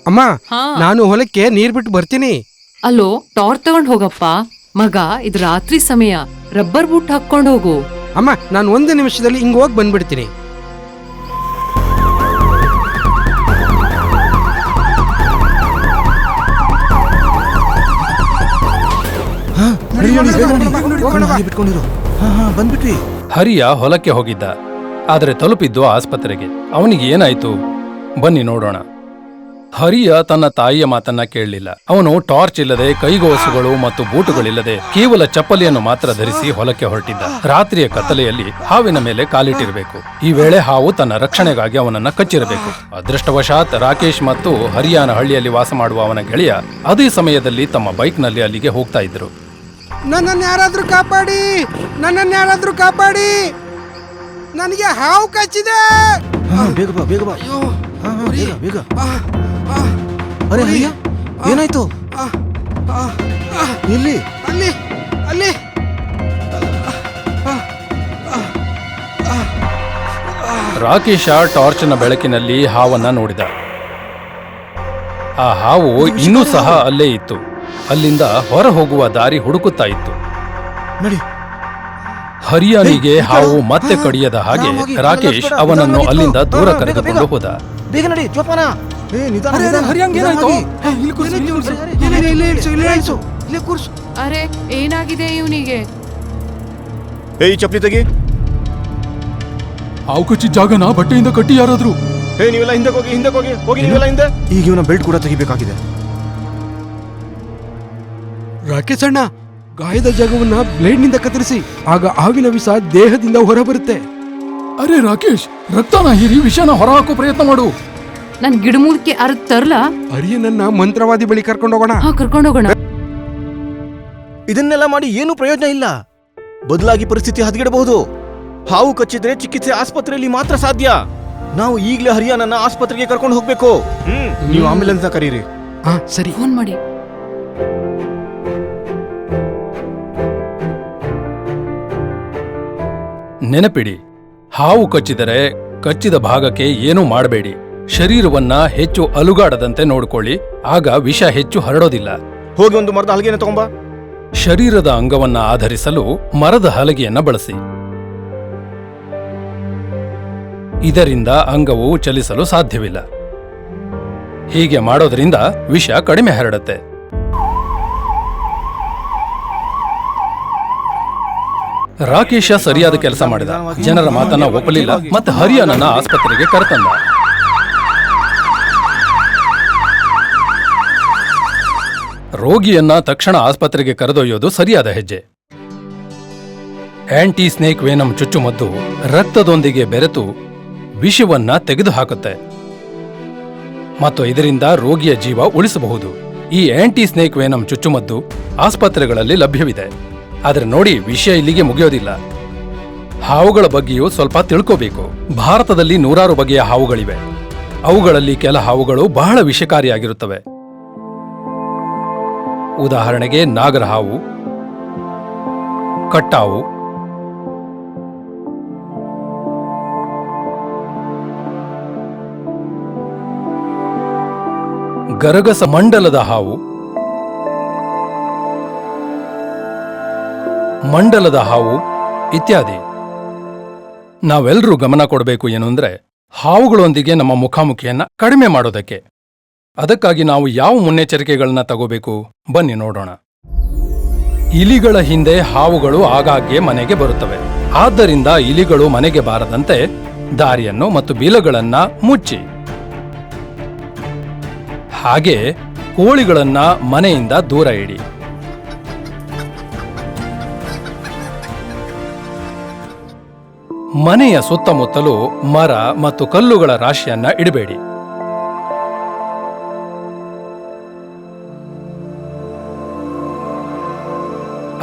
ಅಮ್ಮ, ಹಾ ನಾನು ಹೊಲಕ್ಕೆ ನೀರ್ ಬಿಟ್ಟು ಬರ್ತೀನಿ. ಅಲ್ಲೋ ಟಾರ್ಚ್ ತಗೊಂಡ್ ಹೋಗಪ್ಪ. ಮಗ, ಇದ್ ರಾತ್ರಿ ಸಮಯ, ರಬ್ಬರ್ ಬೂಟ್ ಹಾಕೊಂಡ್ ಹೋಗು. ಅಮ್ಮ, ನಾನು 1 ನಿಮಿಷದಲ್ಲಿ ಹಿಂಗ್ ಹೋಗಿ ಬಂದ್ಬಿಡ್ತೀನಿ. ಬಂದ್ಬಿಟ್ವಿ. ಹರಿಯ ಹೊಲಕ್ಕೆ ಹೋಗಿದ್ದ, ಆದರೆ ತಲುಪಿದ್ದು ಆಸ್ಪತ್ರೆಗೆ. ಅವನಿಗೆ ಏನಾಯ್ತು ಬನ್ನಿ ನೋಡೋಣ. ಹರಿಯ ತನ್ನ ತಾಯಿಯ ಮಾತನ್ನ ಕೇಳಲಿಲ್ಲ. ಅವನು ಟಾರ್ಚ್ ಇಲ್ಲದೆ, ಕೈಗೋಸುಗಳು ಮತ್ತು ಬೂಟುಗಳಿಲ್ಲದೆ ಕೇವಲ ಚಪ್ಪಲಿಯನ್ನು ಮಾತ್ರ ಧರಿಸಿ ಹೊಲಕ್ಕೆ ಹೊರಟಿದ್ದ. ರಾತ್ರಿಯ ಕತ್ತಲೆಯಲ್ಲಿ ಹಾವಿನ ಮೇಲೆ ಕಾಲಿಟ್ಟಿರಬೇಕು. ಈ ವೇಳೆ ಹಾವು ತನ್ನ ರಕ್ಷಣೆಗಾಗಿ ಅವನನ್ನ ಕಚ್ಚಿರಬೇಕು. ಅದೃಷ್ಟವಶಾತ್ ರಾಕೇಶ್ ಮತ್ತು ಹರಿಯಾನ ಹಳ್ಳಿಯಲ್ಲಿ ವಾಸ ಮಾಡುವ ಅವನ ಗೆಳೆಯ ಅದೇ ಸಮಯದಲ್ಲಿ ತಮ್ಮ ಬೈಕ್ನಲ್ಲಿ ಅಲ್ಲಿಗೆ ಹೋಗ್ತಾ ಇದ್ರು. ನನ್ನನ್ನು ಯಾರಾದ್ರೂ ಕಾಪಾಡಿ, ನನ್ನನ್ನು ಯಾರಾದ್ರೂ ಕಾಪಾಡಿ, ನನಗೆ ಹಾವು ಕಚ್ಚಿದೆ. ಬೇಗ ಬಾ, ಬೇಗ ಬಾ. ಅಯ್ಯೋ, ಬೇಗ ಬೇಗ. ಅರೆ ಹರಿಯ, ಏನಾಯ್ತು? ಎಲ್ಲಿ? ಅಲ್ಲಿ ಅಲ್ಲಿ. ರಾಕೇಶ ಟಾರ್ಚ್ನ ಬೆಳಕಿನಲ್ಲಿ ಹಾವನ್ನ ನೋಡಿದ. ಆ ಹಾವು ಇನ್ನೂ ಸಹ ಅಲ್ಲೇ ಇತ್ತು. ಅಲ್ಲಿಂದ ಹೊರ ಹೋಗುವ ದಾರಿ ಹುಡುಕುತ್ತಾ ಇತ್ತು. ನಡಿ. ಹರಿಯಾನಿಗೆ ಹಾವು ಮತ್ತೆ ಕಡಿಯದ ಹಾಗೆ ರಾಕೇಶ್ ಅವನನ್ನು ಅಲ್ಲಿಂದ ದೂರ ಕರೆದುಕೊಂಡು ಹೋದ. ಬೇಗ ನಡಿ, ಜೋಪಾನ. ಅರೆ, ಏನಾಗಿದೆ ಇವನಿಗೆ? ಈ ಚಪ್ಪಲಿ ತೆಗಿ. ಹಾವು ಕಚ್ಚಿದ ಜಾಗನ ಬಟ್ಟೆಯಿಂದ ಕಟ್ಟಿ ಯಾರಾದ್ರು. ನೀವೆಲ್ಲ ಹಿಂದಕ್ಕೆ ಹೋಗಿ, ಹಿಂದಕ್ಕೆ ಹೋಗಿ, ಹೋಗಿ ನೀವೆಲ್ಲ ಹಿಂದೆ. ಈಗ ಇವನ ಬೆಲ್ಟ್ ಕೂಡ ತೆಗಿಬೇಕಾಗಿದೆ. ರಾಕೇಶ್ ಅಣ್ಣ, ಗಾಯದ ಜಾಗವನ್ನ ಬ್ಲೇಡ್ ನಿಂದ ಕತ್ತರಿಸಿ, ಆಗ ಹಾವಿನ ವಿಷ ದೇಹದಿಂದ ಹೊರ ಬರುತ್ತೆ. ಅರೆ ರಾಕೇಶ್, ರಕ್ತನ ಹೀರಿ ವಿಷನ ಹೊರ ಹಾಕೋ ಪ್ರಯತ್ನ ಮಾಡು. ನನ್ ಗಿಡಮೂಲಿಕೆ ಅರ್ದ್ ತರ್ಲಾ? ಅರಿಯನನ್ನ ಮಂತ್ರವಾದಿ ಬಳಿ ಕರ್ಕೊಂಡೋಗೋಣ. ಹಾ, ಕರ್ಕೊಂಡೋಗೋಣ. ಇದನ್ನೆಲ್ಲ ಮಾಡಿ ಏನು ಪ್ರಯೋಜನ ಇಲ್ಲ. ಬದಲಾಗಿ ಪರಿಸ್ಥಿತಿ ಹದಗೆಡಬಹುದು. ಹಾವು ಕಚ್ಚಿದ್ರೆ ಚಿಕಿತ್ಸೆ ಆಸ್ಪತ್ರೆಯಲ್ಲಿ ಮಾತ್ರ ಸಾಧ್ಯ. ನಾವು ಈಗಲೇ ಹರಿಯಾನನ್ನ ಆಸ್ಪತ್ರೆಗೆ ಕರ್ಕೊಂಡು ಹೋಗ್ಬೇಕು. ನೀವು ಆಂಬ್ಯುಲೆನ್ಸ್ ಕರೀರಿ. ಹಾ, ಸರಿ. ಫೋನ್ ಮಾಡಿ. ನೆನಪಿಡಿ, ಹಾವು ಕಚ್ಚಿದರೆ ಕಚ್ಚಿದ ಭಾಗಕ್ಕೆ ಏನೂ ಮಾಡಬೇಡಿ. ಶರೀರವನ್ನ ಹೆಚ್ಚು ಅಲುಗಾಡದಂತೆ ನೋಡಿಕೊಳ್ಳಿ. ಆಗ ವಿಷ ಹೆಚ್ಚು ಹರಡೋದಿಲ್ಲ. ಹೋಗಿ ಒಂದು ಮರದ ಹಲಗೆಯನ್ನು ತಗೊಂಬ. ಶರೀರದ ಅಂಗವನ್ನ ಆಧರಿಸಲು ಮರದ ಹಲಗೆಯನ್ನ ಬಳಸಿ. ಇದರಿಂದ ಅಂಗವು ಚಲಿಸಲು ಸಾಧ್ಯವಿಲ್ಲ. ಹೀಗೆ ಮಾಡೋದ್ರಿಂದ ವಿಷ ಕಡಿಮೆ ಹರಡುತ್ತೆ. ರಾಕೇಶ ಸರಿಯಾದ ಕೆಲಸ ಮಾಡಿದ. ಜನರ ಮಾತನ್ನ ಒಪ್ಪಲಿಲ್ಲ ಮತ್ತೆ ಹರಿಯಾನನ್ನ ಆಸ್ಪತ್ರೆಗೆ ಕರೆತಂದ. ರೋಗಿಯನ್ನ ತಕ್ಷಣ ಆಸ್ಪತ್ರೆಗೆ ಕರೆದೊಯ್ಯೋದು ಸರಿಯಾದ ಹೆಜ್ಜೆ. ಆಂಟಿ ಸ್ನೇಕ್ ವೇನಮ್ ಚುಚ್ಚುಮದ್ದು ರಕ್ತದೊಂದಿಗೆ ಬೆರೆತು ವಿಷವನ್ನ ತೆಗೆದುಹಾಕುತ್ತೆ ಮತ್ತು ಇದರಿಂದ ರೋಗಿಯ ಜೀವ ಉಳಿಸಬಹುದು. ಈ ಆಂಟಿ ಸ್ನೇಕ್ ವೇನಮ್ ಚುಚ್ಚುಮದ್ದು ಆಸ್ಪತ್ರೆಗಳಲ್ಲಿ ಲಭ್ಯವಿದೆ. ಆದರೆ ನೋಡಿ, ವಿಷಯ ಇಲ್ಲಿಗೆ ಮುಗಿಯೋದಿಲ್ಲ. ಹಾವುಗಳ ಬಗ್ಗೆಯೂ ಸ್ವಲ್ಪ ತಿಳ್ಕೋಬೇಕು. ಭಾರತದಲ್ಲಿ 100 ಬಗೆಯ ಹಾವುಗಳಿವೆ. ಅವುಗಳಲ್ಲಿ ಕೆಲ ಹಾವುಗಳು ಬಹಳ ವಿಷಕಾರಿಯಾಗಿರುತ್ತವೆ. ಉದಾಹರಣೆಗೆ ನಾಗರ ಹಾವು, ಕಟ್ಟಾವು, ಗರಗಸ ಮಂಡಲದ ಹಾವು, ಮಂಡಲದ ಹಾವು ಇತ್ಯಾದಿ. ನಾವೆಲ್ಲರೂ ಗಮನ ಕೊಡಬೇಕು ಏನು ಅಂದ್ರೆ, ಹಾವುಗಳೊಂದಿಗೆ ನಮ್ಮ ಮುಖಾಮುಖಿಯನ್ನ ಕಡಿಮೆ ಮಾಡೋದಕ್ಕೆ. ಅದಕ್ಕಾಗಿ ನಾವು ಯಾವ ಮುನ್ನೆಚ್ಚರಿಕೆಗಳನ್ನ ತಗೋಬೇಕು ಬನ್ನಿ ನೋಡೋಣ. ಇಲಿಗಳ ಹಿಂದೆ ಹಾವುಗಳು ಆಗಾಗ್ಗೆ ಮನೆಗೆ ಬರುತ್ತವೆ. ಆದ್ದರಿಂದ ಇಲಿಗಳು ಮನೆಗೆ ಬಾರದಂತೆ ದಾರಿಯನ್ನು ಮತ್ತು ಬಿಲಗಳನ್ನ ಮುಚ್ಚಿ. ಹಾಗೆ ಕೋಳಿಗಳನ್ನ ಮನೆಯಿಂದ ದೂರ ಇಡಿ. ಮನೆಯ ಸುತ್ತಮುತ್ತಲೂ ಮರ ಮತ್ತು ಕಲ್ಲುಗಳ ರಾಶಿಯನ್ನ ಇಡಬೇಡಿ.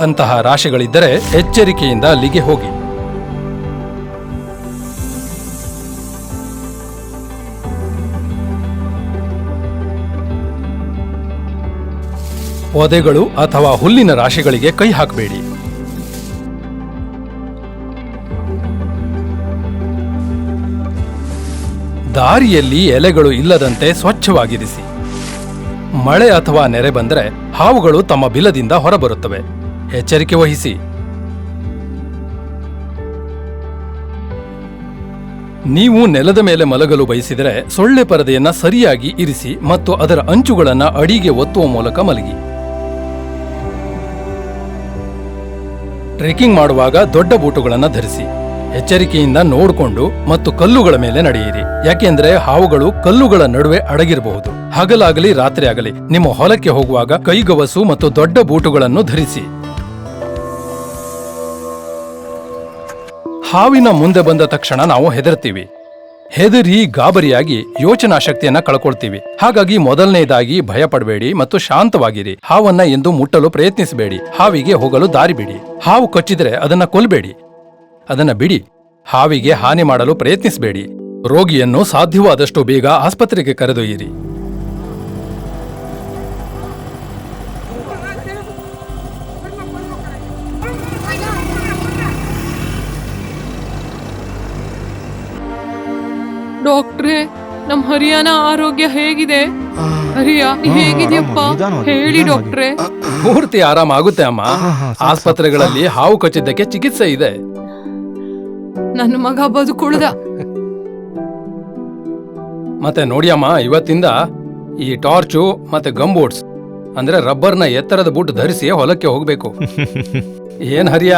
ಅಂತಹ ರಾಶಿಗಳಿದ್ದರೆ ಎಚ್ಚರಿಕೆಯಿಂದ ಅಲ್ಲಿಗೆ ಹೋಗಿ. ಪೊದೆಗಳು ಅಥವಾ ಹುಲ್ಲಿನ ರಾಶಿಗಳಿಗೆ ಕೈ ಹಾಕಬೇಡಿ. ದಾರಿಯಲ್ಲಿ ಎಲೆಗಳು ಇಲ್ಲದಂತೆ ಸ್ವಚ್ಛವಾಗಿರಿಸಿ. ಮಳೆ ಅಥವಾ ನೆರೆ ಬಂದರೆ ಹಾವುಗಳು ತಮ್ಮ ಬಿಲದಿಂದ ಹೊರಬರುತ್ತವೆ. ಎಚ್ಚರಿಕೆ ವಹಿಸಿ. ನೀವು ನೆಲದ ಮೇಲೆ ಮಲಗಲು ಬಯಸಿದರೆ ಸೊಳ್ಳೆ ಪರದೆಯನ್ನ ಸರಿಯಾಗಿ ಇರಿಸಿ ಮತ್ತು ಅದರ ಅಂಚುಗಳನ್ನ ಅಡಿಗೆ ಒತ್ತುವ ಮೂಲಕ ಮಲಗಿ. ಟ್ರೆಕ್ಕಿಂಗ್ ಮಾಡುವಾಗ ದೊಡ್ಡ ಬೂಟುಗಳನ್ನು ಧರಿಸಿ. ಎಚ್ಚರಿಕೆಯಿಂದ ನೋಡಿಕೊಂಡು ಮತ್ತು ಕಲ್ಲುಗಳ ಮೇಲೆ ನಡೆಯಿರಿ, ಯಾಕೆಂದ್ರೆ ಹಾವುಗಳು ಕಲ್ಲುಗಳ ನಡುವೆ ಅಡಗಿರಬಹುದು. ಹಗಲಾಗಲಿ ರಾತ್ರಿ ಆಗಲಿ ನಿಮ್ಮ ಹೊಲಕ್ಕೆ ಹೋಗುವಾಗ ಕೈಗವಸು ಮತ್ತು ದೊಡ್ಡ ಬೂಟುಗಳನ್ನು ಧರಿಸಿ. ಹಾವಿನ ಮುಂದೆ ಬಂದ ತಕ್ಷಣ ನಾವು ಹೆದರ್ತೀವಿ. ಹೆದರಿ ಗಾಬರಿಯಾಗಿ ಯೋಚನಾ ಶಕ್ತಿಯನ್ನ ಕಳ್ಕೊಳ್ತೀವಿ. ಹಾಗಾಗಿ ಮೊದಲನೇದಾಗಿ ಭಯ ಪಡಬೇಡಿ ಮತ್ತು ಶಾಂತವಾಗಿರಿ. ಹಾವನ್ನ ಎಂದು ಮುಟ್ಟಲು ಪ್ರಯತ್ನಿಸಬೇಡಿ. ಹಾವಿಗೆ ಹೋಗಲು ದಾರಿ ಬಿಡಿ. ಹಾವು ಕಚ್ಚಿದ್ರೆ ಅದನ್ನ ಕೊಲ್ಬೇಡಿ, ಅದನ್ನ ಬಿಡಿ. ಹಾವಿಗೆ ಹಾನಿ ಮಾಡಲು ಪ್ರಯತ್ನಿಸಬೇಡಿ. ರೋಗಿಯನ್ನು ಸಾಧ್ಯವಾದಷ್ಟು ಬೇಗ ಆಸ್ಪತ್ರೆಗೆ ಕರೆದೊಯ್ಯಿರಿ. ಡಾಕ್ಟ್ರೇ, ನಮ್ ಹರಿಯಾನ ಆರೋಗ್ಯ ಹೇಗಿದೆ? ಹರಿಯಾ ಹೇಗಿದೆಯಪ್ಪ? ಹೇಳಿ ಡಾಕ್ಟ್ರೇ. ಪೂರ್ತಿ ಆರಾಮಾಗುತ್ತೆ ಅಮ್ಮ. ಆಸ್ಪತ್ರೆಗಳಲ್ಲಿ ಹಾವು ಕಚ್ಚಿದ್ದಕ್ಕೆ ಚಿಕಿತ್ಸೆ ಇದೆ. ನನ್ನ ಮಗ ಬದುಕುಳಿದ. ಮತ್ತೆ ನೋಡಿ ಅಮ್ಮ, ಇವತ್ತಿಂದ ಈ ಟಾರ್ಚು ಮತ್ತೆ ಗಂಬೂಟ್ಸ್ ಅಂದ್ರೆ ರಬ್ಬರ್ನ ಎತ್ತರದ ಬೂಟ್ ಧರಿಸಿ ಹೊಲಕ್ಕೆ ಹೋಗ್ಬೇಕು. ಏನ್ ಹರಿಯಾ?